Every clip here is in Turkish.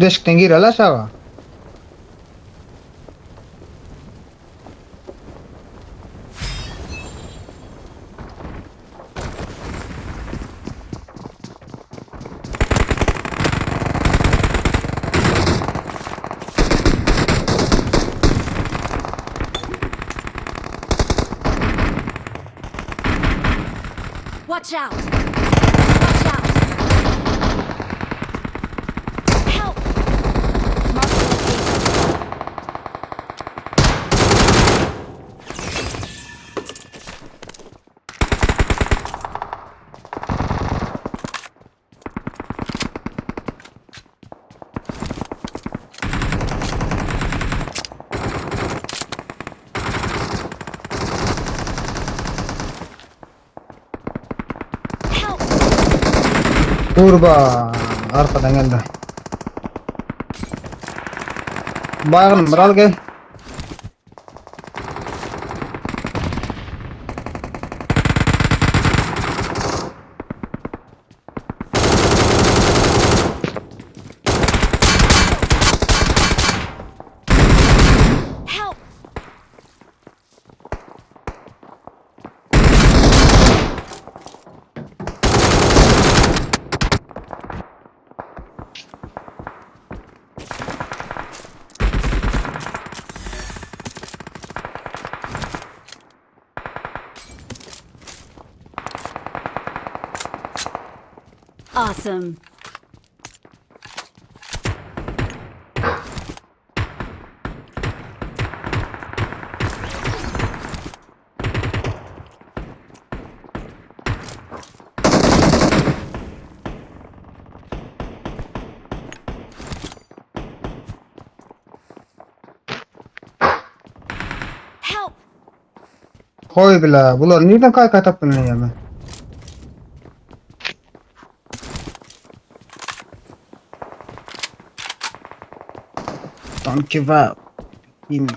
Deşikten gir hele aşağı. Watch out! Watch out! Help! Mark the location. Help! Kurban. Arkadan geldi. Baygın bir al gel. Help! Awesome. Help! Koy bile. Bunlar nereden kaykay taptın ya ben? Don't give up. Yine.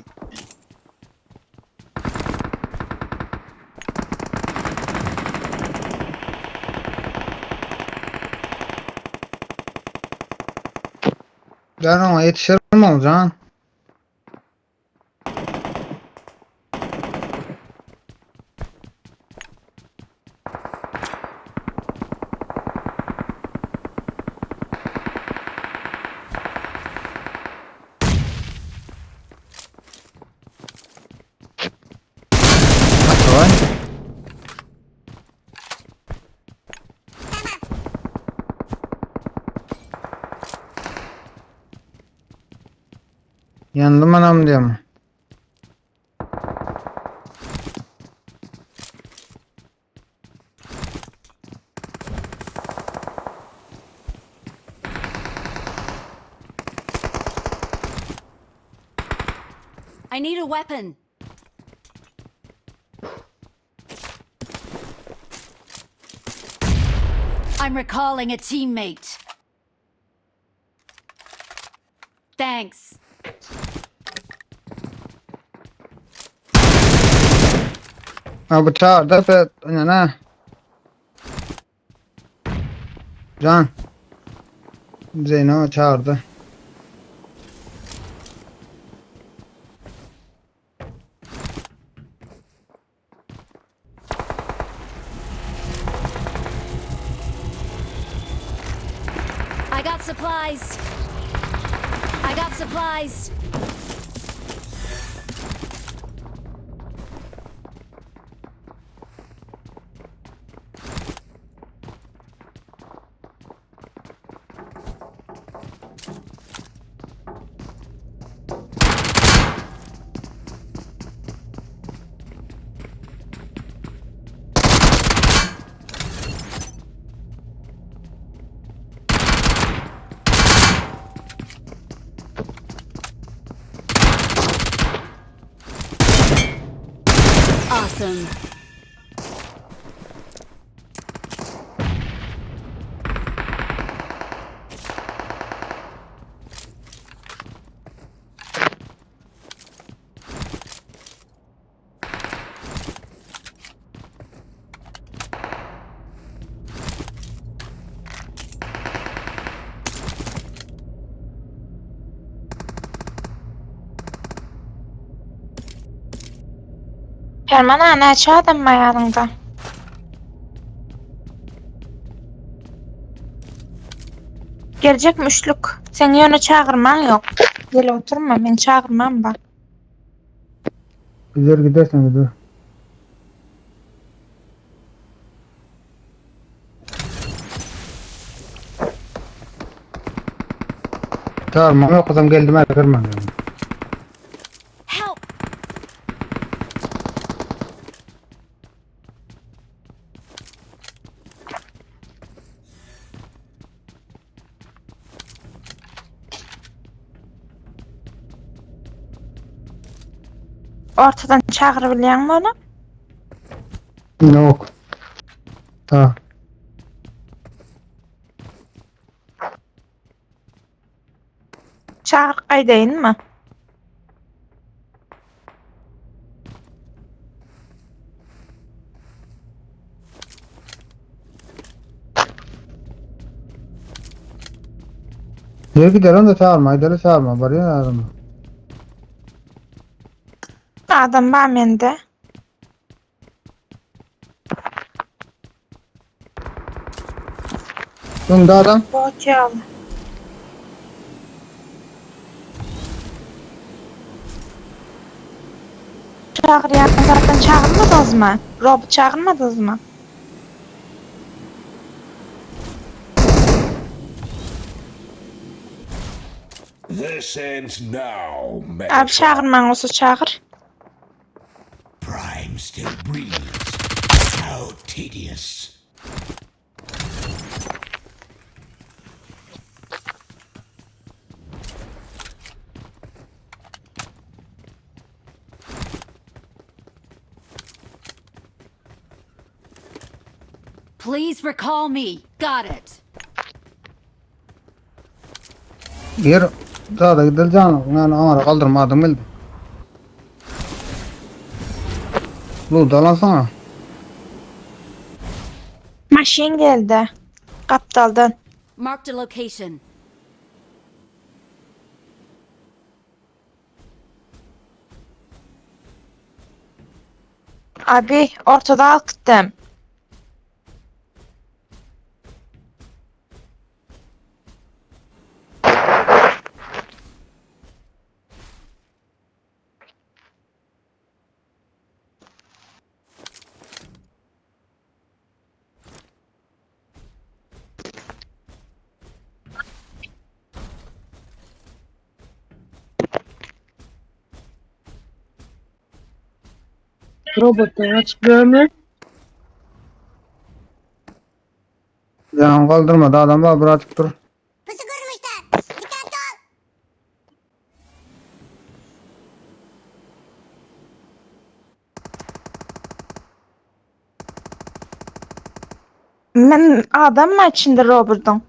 Canım yetişir mi olacaksın? Давай. Yandım anam diyorum. I need a weapon. I'm recalling a teammate. Thanks. Abi çağır da be. Ne? Can. Zeyno çağırdı. I got supplies. I got supplies. Awesome. Ferman ne çağırdın ayağında? Gelecek müşlük. Seni yöne çağırman yok. Gel oturma, ben çağırmam bak. Gider gidersen gider. Çağırmam yok kızım geldim hadi kırma. Help! Ortadan çağırabilen mi onu? Yok. Ta. Çağır kaydayın mı? Niye gider onu da çağırma. Gider'i çağırma. Bari ya çağırma. Adam var mende. Bunda adam. Boğaçalı. Çağıryan zaten çağırmadınız mı? Rob çağırmadınız mı? This ends now, Abi Megatron. çağırman olsa çağır. Prime still breathes. How tedious. Please recall me. Got it. Yer daha da gidileceğim. Yani amara kaldırmadım bildim. Bu dalansana. Maşin geldi. Kaptaldan. Marked a location. Abi ortada alkıttım. Robotlar açıklıyor mu? Yani kaldırma da adam var bırakıp dur. Ben adam mı içinde Robert'ın?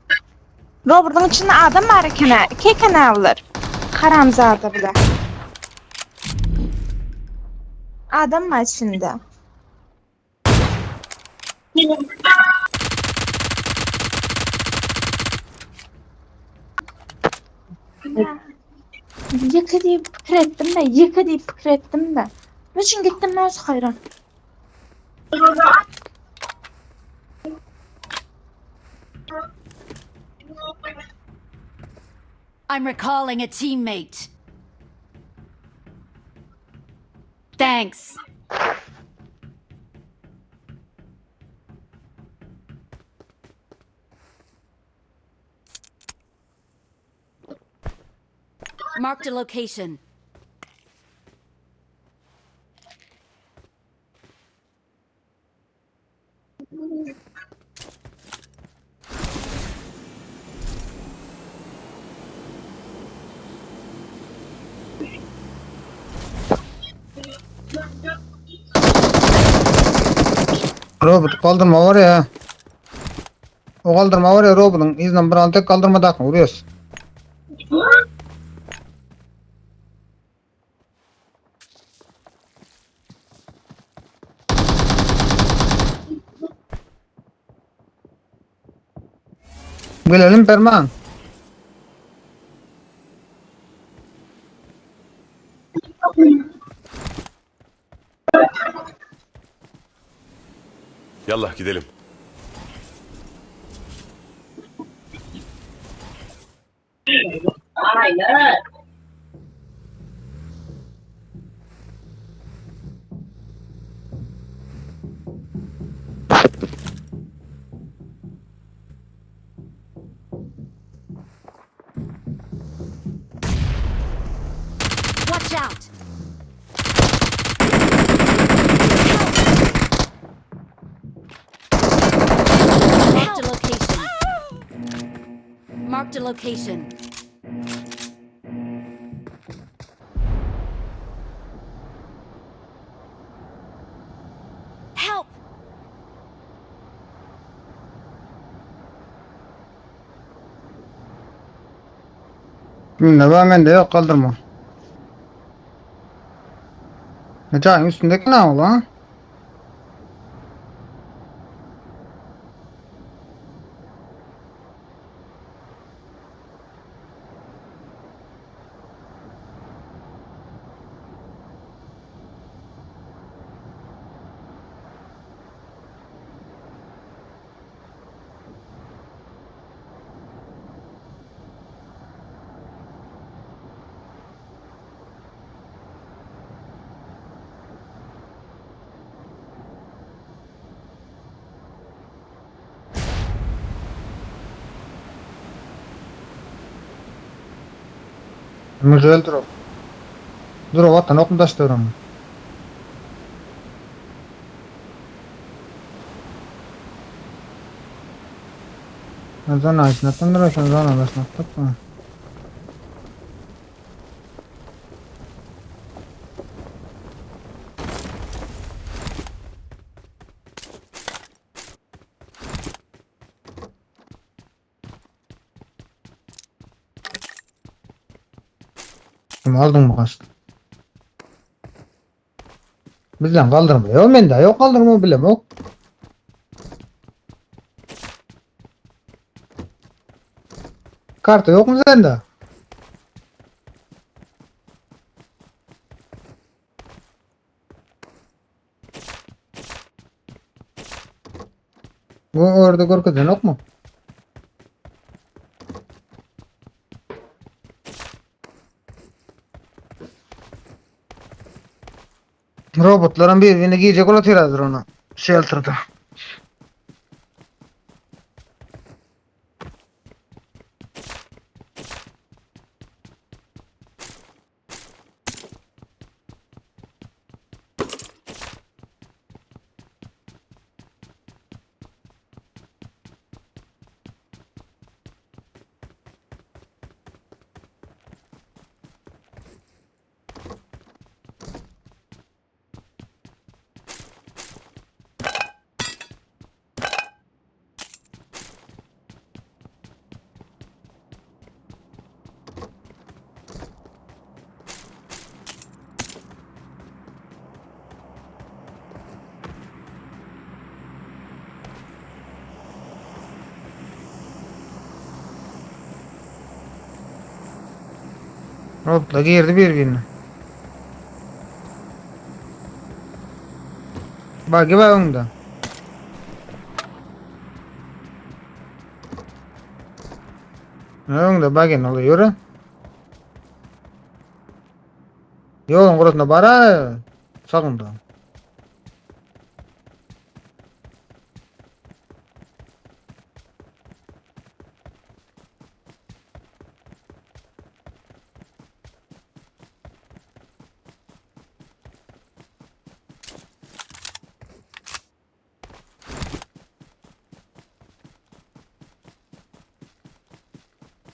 Robert'ın içinde adam var iki kanallar. Karamzada bile. Adam mı içinde? Yıkı deyip fikir ettim de, yıkı deyip fikir ettim de. Niçin gittim ben hayran? I'm recalling a teammate. Thanks. Marked a location. Robot kaldırma var ya. O kaldırma var ya robotun izlen bir an tek kaldırma da vuruyoruz. Gelelim Perman. Yallah gidelim. Watch out! Marked a location. Marked a location. Help! Kimde var bende yok kaldırma. Neca'nın üstündeki ne ulan? Güzel drop. Drop atan okumuş diyorum. Zona içinde tındırıyorsun zona başına tutma. Kim aldın mı kaçtı? Bizden kaldırma. Yok bende yok kaldırma bile yok. Kartı yok mu sende? Bu orada korkudan yok mu? Robotların birbirini giyecek olatıyorlardır onu. Shelter'da. Robotla girdi birbirine. Bak gibi önde. Önde bakın oluyor. Yolun kurusuna bara. Sakın da.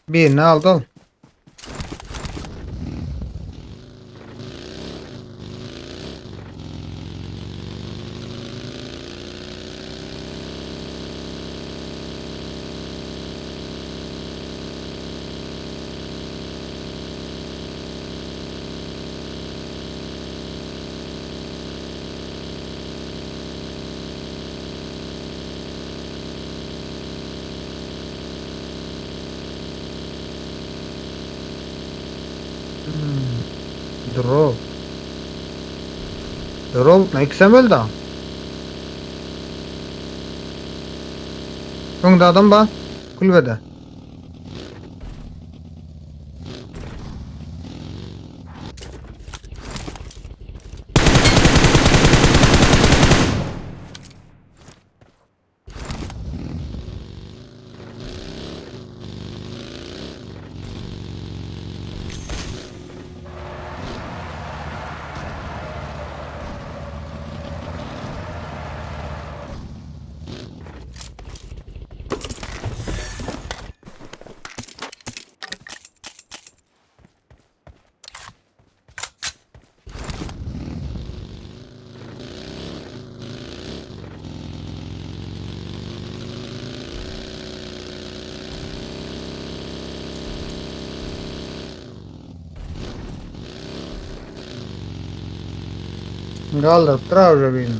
Birini aldı. Drop. Drop ne ikisem öldü. Önde adam ba. Kulübede. Kaldırıp durar birini.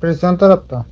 Prison tarafta.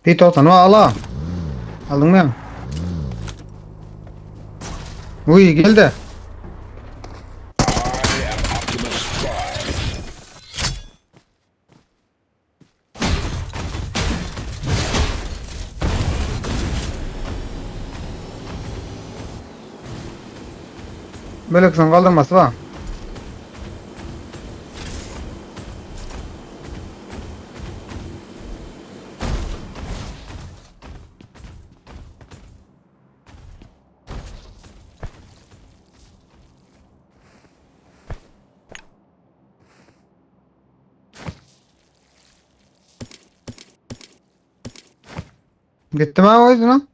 P90 var ala. Aldın mı? Uy geldi. Böyle kısan kaldırması var. Gitti mi o yüzden?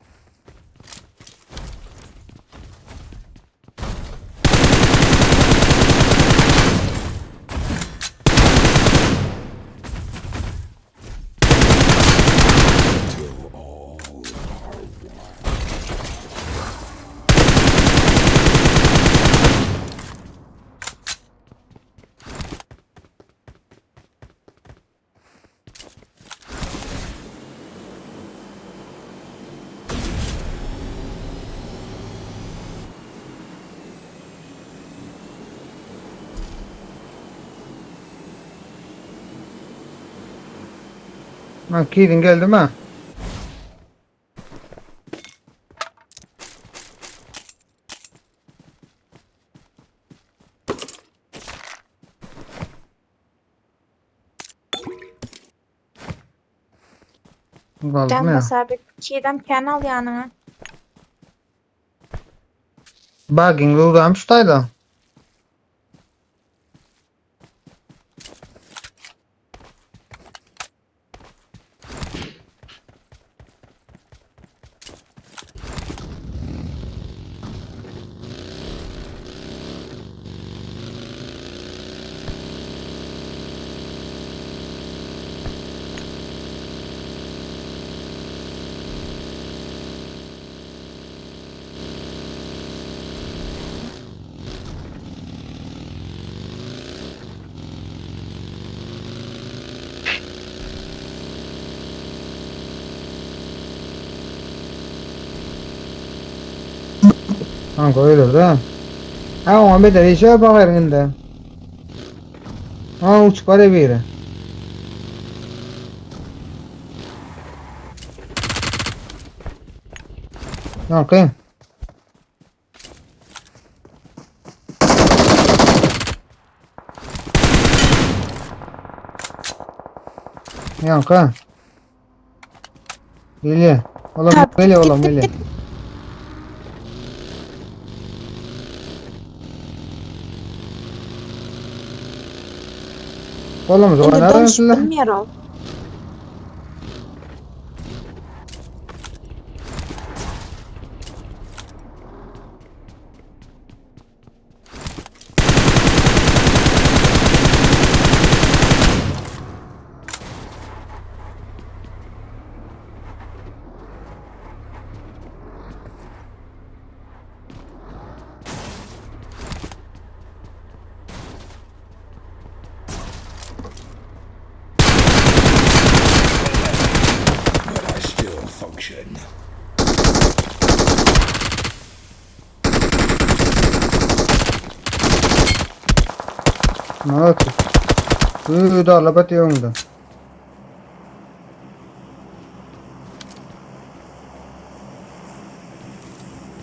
Ha, Keegan geldi mi? Kaldı Can mı ya? basabik çiğdem kanal yanına. Bugging uğramış şutaydı. Kanka öyle de. Ha ona bedel işe bakar indi. Ha uç var ya biri. Kanka. Kanka. Geliyor. Oğlum Tabii, geliyor git, oğlum git, geliyor. git. Kolumuzu Indi oynar danışıp mısın? bilmiyor ol. But I still function. Ne yapıyorsun? Da alabat yolunda.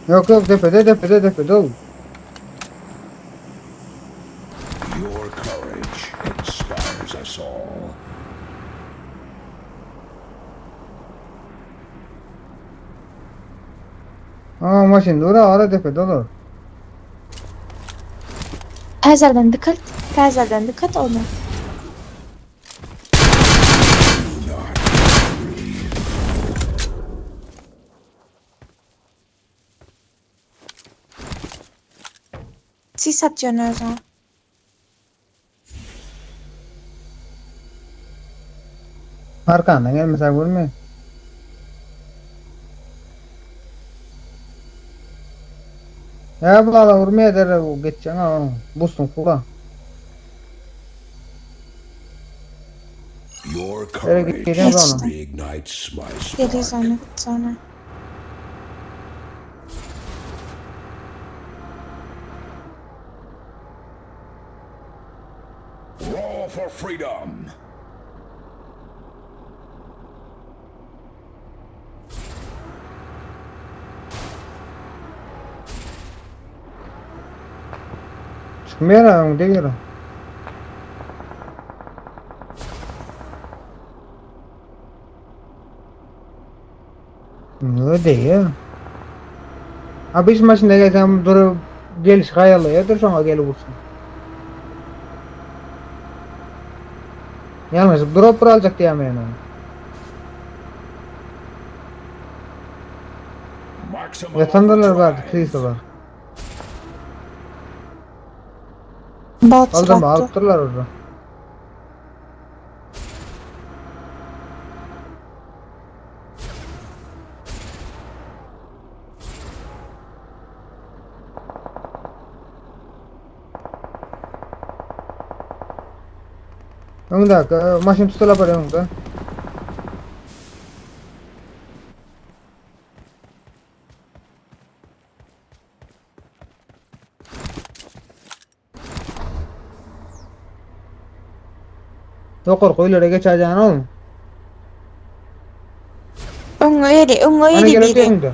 Yok yok tepede oğlum. Your courage inspires us all. Maşin dura ara tepede olur. Təzədən dikkat. Təzədən dikkat onu. Sis atıyorsun özün. Arkandan gelmese vurmuyor. Ya bala vurmaya der o geçeceksin ha. Bussun kula. Your Nereye courage gideceğim sonra? reignites my Geri spark. sonra git sonra. Roll for freedom. Çıkmıyor ha onu değil. Ne değil. Abi hiç maçında gelsem durup geliş hayalı ya dur sonra gel vursun. Yalnız drop alacak diyemeyen onu. Maximum Yatandalar vardı, overdrive. krizi var. Bot Aldım attı. alttırlar orada. Önde maşın tutula var önde. Yok korkuyla geçeceğin oğlum. Öngü eri Hani gelip biri. önde.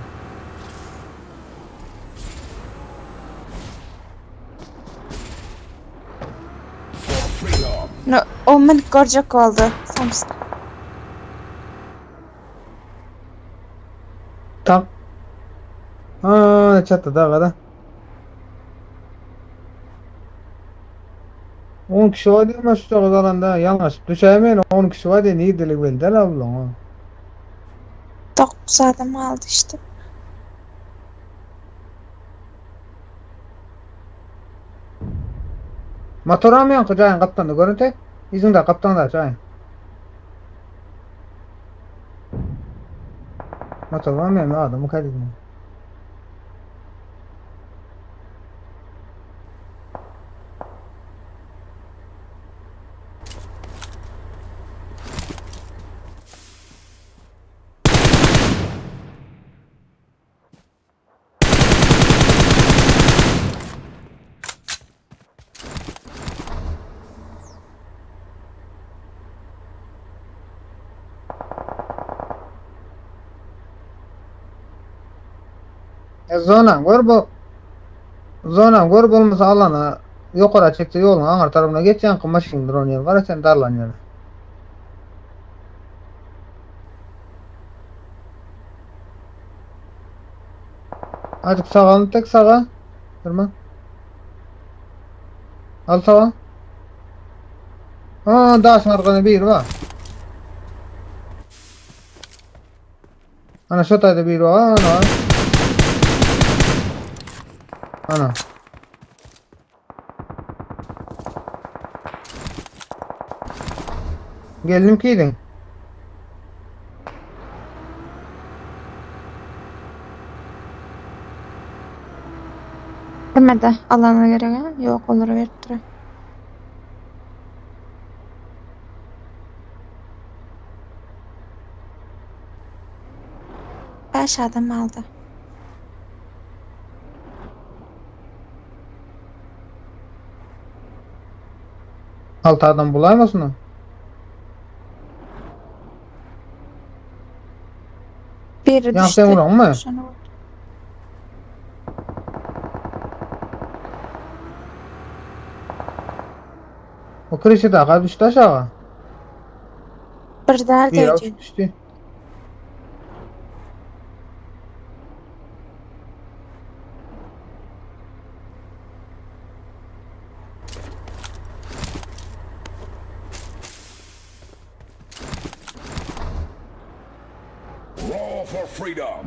For freedom. No, o men görecek oldu. Samsun. Tak. Çatıda kadar. 10 kişi var diye maç tutak alanda yanlış. Düşemeyin 10 kişi var diye niye delik belli değil ablam. 9 adam aldı işte. Motora mı yankı Cayan kaptanı görüntü? İzin kaptan da Cayan. Motora mı yankı adamı kaydedin. Zona gör bu. Zona gör bolmasa alana yokara çekse yolun aňar tarabyna geçýän maşin dron yer var sen darlan ýer. Azıcık sağa tek sağa. Durma. Al sağa. Daşın arkana bir var. Ana şu tayda bir var. Ana. Geldim kiydin. Demedi alana gerek ha? Yok olur verdir. 5 adam aldı. Altı adam bulaymasın o. Biri Ya düştü. sen vuran mı? Şunu vur. O kreşe daha düştü aşağı. Bir daha Bir avuç deyeceğim. düştü. Roar for freedom.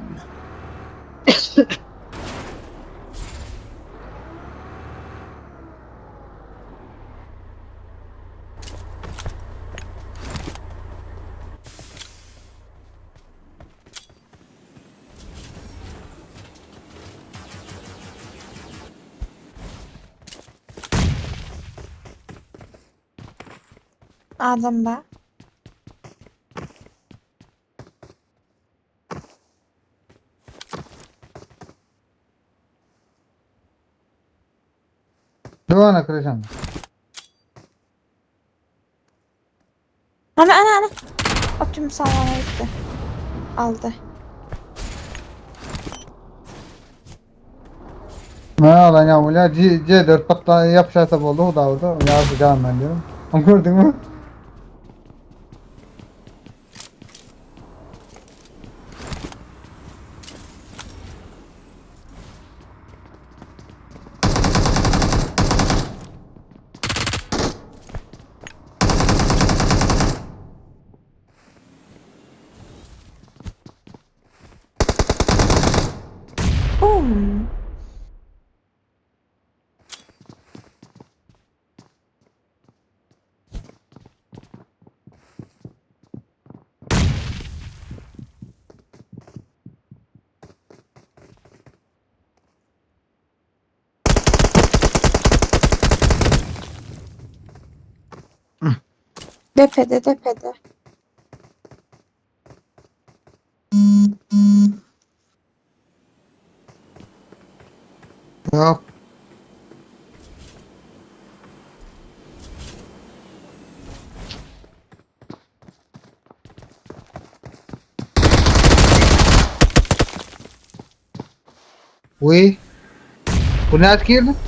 Adam da. Duvana kreşen. Ana. O tüm sallana gitti. Aldı. Ne lan ya bu ya C4 patla yapışarsa oldu o da orada. Ya sıcağım ben diyorum. Ama gördün mü? Boom. Depede. Yok. Uy. Bu ne girdi?